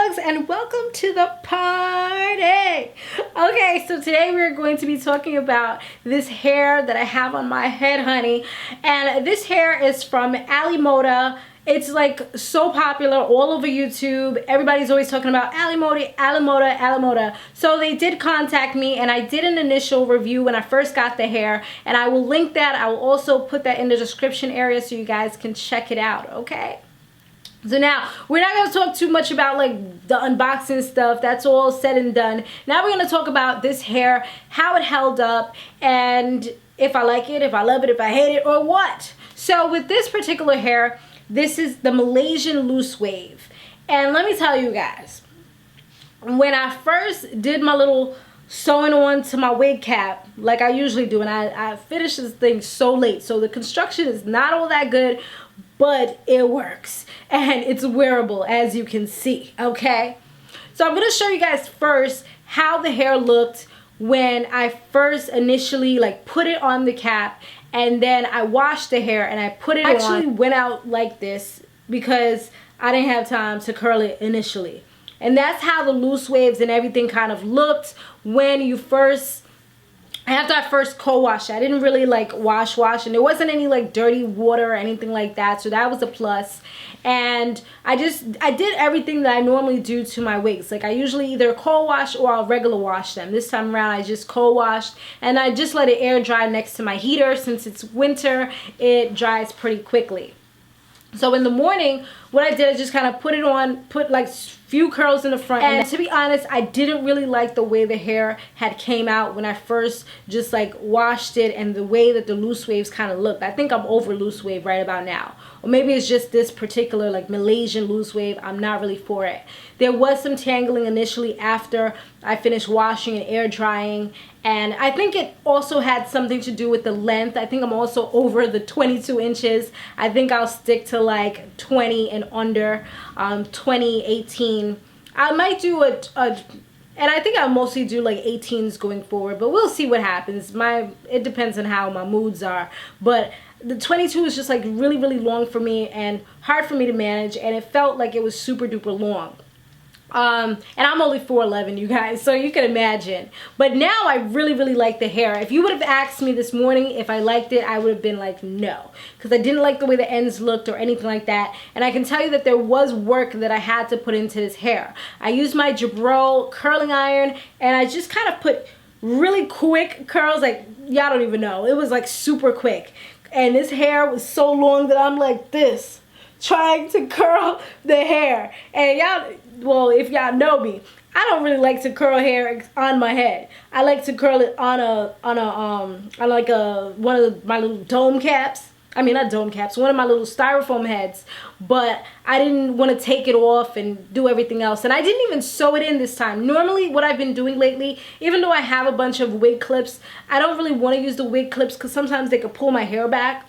dogs, and welcome to the party. Okay, so today we're going to be talking about this hair that I have on my head, honey. And this hair is from MODA. It's like so popular all over YouTube. Everybody's always talking about MODA. So they did contact me, and I did an initial review when I first got the hair, and I will link that. I will also put that in the description area so you guys can check it out, okay? So now, we're not going to talk too much about like the unboxing stuff. That's all said and done. Now we're going to talk about this hair, how it held up, and if I like it, if I love it, if I hate it, or what. So with this particular hair, this is the Malaysian loose wave. And let me tell you guys, when I first did my little sewing on to my wig cap, like I usually do, and I finished this thing so late, so the construction is not all that good, but it works and it's wearable, as you can see, okay? So I'm gonna show you guys first how the hair looked when I first initially like put it on the cap, and then I washed the hair and I put it on. I actually went out like this because I didn't have time to curl it initially. And that's how the loose waves and everything kind of looked when you first, after I first co-washed it. I didn't really like wash, and there wasn't any like dirty water or anything like that, so that was a plus. And I did everything that I normally do to my wigs. Like I usually either co-wash or I'll regular wash them. This time around I just co-washed, and I just let it air dry next to my heater. Since it's winter, it dries pretty quickly. So in the morning, what I did is just kind of put it on, put like few curls in the front. And to be honest, I didn't really like the way the hair had came out when I first just like washed it, and the way that the loose waves kind of looked. I think I'm over loose wave right about now. Or maybe it's just this particular like Malaysian loose wave. I'm not really for it. There was some tangling initially after I finished washing and air drying. And I think it also had something to do with the length. I think I'm also over the 22 inches. I think I'll stick to like 20 and under, 20, 18. I might do and I think I'll mostly do like 18s going forward, but we'll see what happens. It depends on how my moods are. But the 22 is just like really, really long for me and hard for me to manage, and it felt like it was super duper long. And I'm only 4'11", you guys, so you can imagine. But now I really, really like the hair. If you would have asked me this morning if I liked it, I would have been like, no. Because I didn't like the way the ends looked or anything like that. And I can tell you that there was work that I had to put into this hair. I used my Jabril curling iron, and I just kind of put really quick curls, like, y'all don't even know. It was like super quick. And this hair was so long that I'm like this, trying to curl the hair. And y'all, well, if y'all know me, I don't really like to curl hair on my head. I like to curl it on one of my little dome caps. I mean, not dome caps, one of my little styrofoam heads. But I didn't want to take it off and do everything else. And I didn't even sew it in this time. Normally, what I've been doing lately, even though I have a bunch of wig clips, I don't really want to use the wig clips because sometimes they could pull my hair back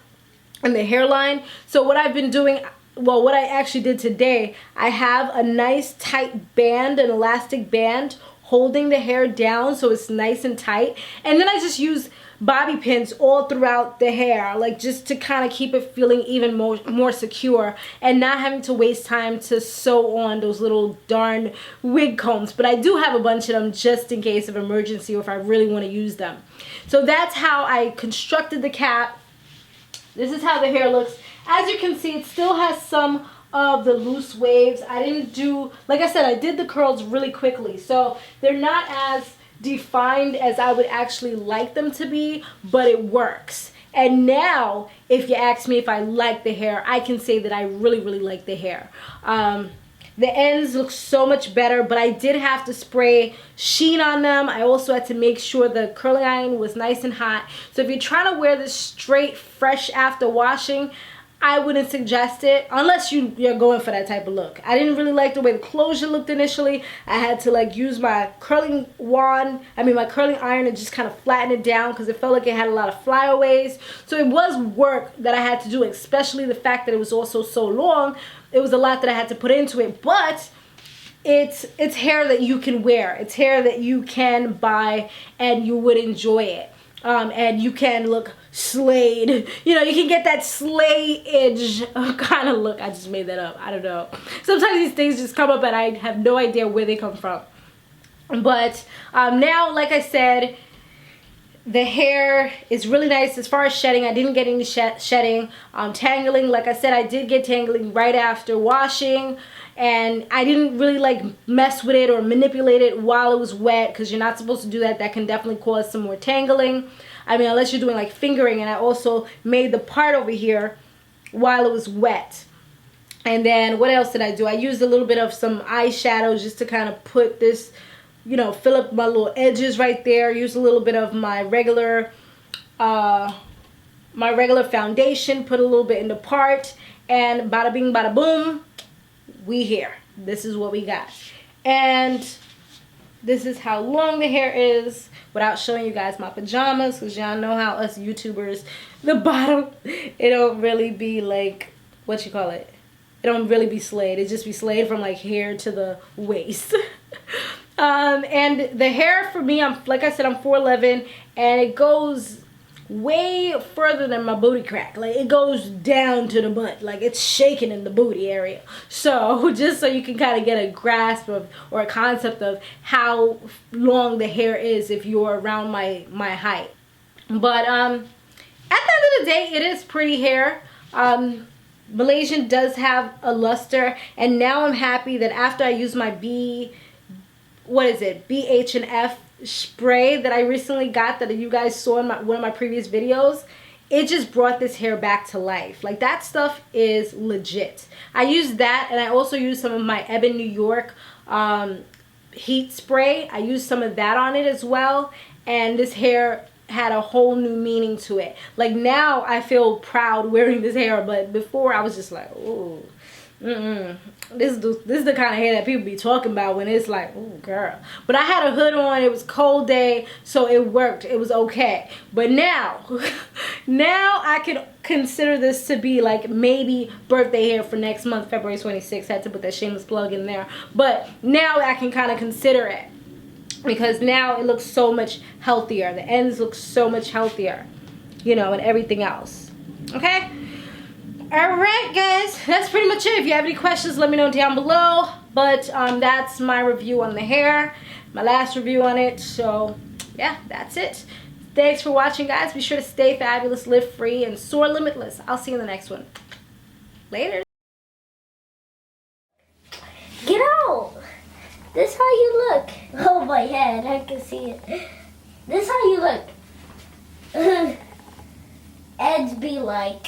and the hairline. So what I've been doing, well, what I actually did today, I have a nice tight band, an elastic band, holding the hair down so it's nice and tight. And then I just use bobby pins all throughout the hair, like just to kind of keep it feeling even more secure and not having to waste time to sew on those little darn wig combs. But I do have a bunch of them just in case of emergency or if I really want to use them. So that's how I constructed the cap. This is how the hair looks. As you can see, it still has some of the loose waves. I didn't do, like I said, I did the curls really quickly, so they're not as defined as I would actually like them to be, but it works. And now, if you ask me if I like the hair, I can say that I really, really like the hair. The ends look so much better, but I did have to spray sheen on them. I also had to make sure the curling iron was nice and hot. So if you're trying to wear this straight, fresh after washing, I wouldn't suggest it unless you're going for that type of look. I didn't really like the way the closure looked initially. I had to like use my curling iron and just kind of flatten it down because it felt like it had a lot of flyaways. So it was work that I had to do, especially the fact that it was also so long. It was a lot that I had to put into it, but it's hair that you can wear. It's hair that you can buy and you would enjoy it. and you can look slayed. You know, you can get that slay edge kind of look. I just made that up. I don't know. Sometimes these things just come up and I have no idea where they come from. But now, like I said, the hair is really nice. As far as shedding, I didn't get any shedding. Tangling, like I said, I did get tangling right after washing, and I didn't really like mess with it or manipulate it while it was wet, because you're not supposed to do that. That can definitely cause some more tangling. I mean, unless you're doing like fingering. And I also made the part over here while it was wet. And then what else did I do? I used a little bit of some eyeshadow just to kind of put this, you know, fill up my little edges right there. Use a little bit of my regular foundation, put a little bit in the part, and bada bing bada boom, we here. This is what we got. And this is how long the hair is, without showing you guys my pajamas, because y'all know how us YouTubers, the bottom, it don't really be like, what you call it? It don't really be slayed. It just be slayed from like here to the waist. And the hair for me, like I said, I'm 4'11", and it goes way further than my booty crack. Like, it goes down to the butt. Like, it's shaking in the booty area. So just so you can kind of get a grasp of, or a concept of how long the hair is if you're around my height. But at the end of the day, it is pretty hair. Malaysian does have a luster, and now I'm happy that after I use my BH&F spray that I recently got, that you guys saw in one of my previous videos, it just brought this hair back to life. Like, that stuff is legit. I used that, and I also used some of my Ebon New York heat spray. I used some of that on it as well, and this hair had a whole new meaning to it. Like, now I feel proud wearing this hair, but before I was just like, ooh, this is the kind of hair that people be talking about when it's like, oh girl. But I had a hood on, it was a cold day, so it worked, it was okay. But now now I can consider this to be like maybe birthday hair for next month, February 26th. Had to put that shameless plug in there. But now I can kind of consider it, because now it looks so much healthier. The ends look so much healthier, you know, and everything else. Okay? Alright guys, that's pretty much it. If you have any questions, let me know down below. But that's my review on the hair, my last review on it. So yeah, that's it. Thanks for watching, guys. Be sure to stay fabulous, live free, and soar limitless. I'll see you in the next one. Later. Get out! This how you look. Oh, my head, I can see it. This how you look. Eds be like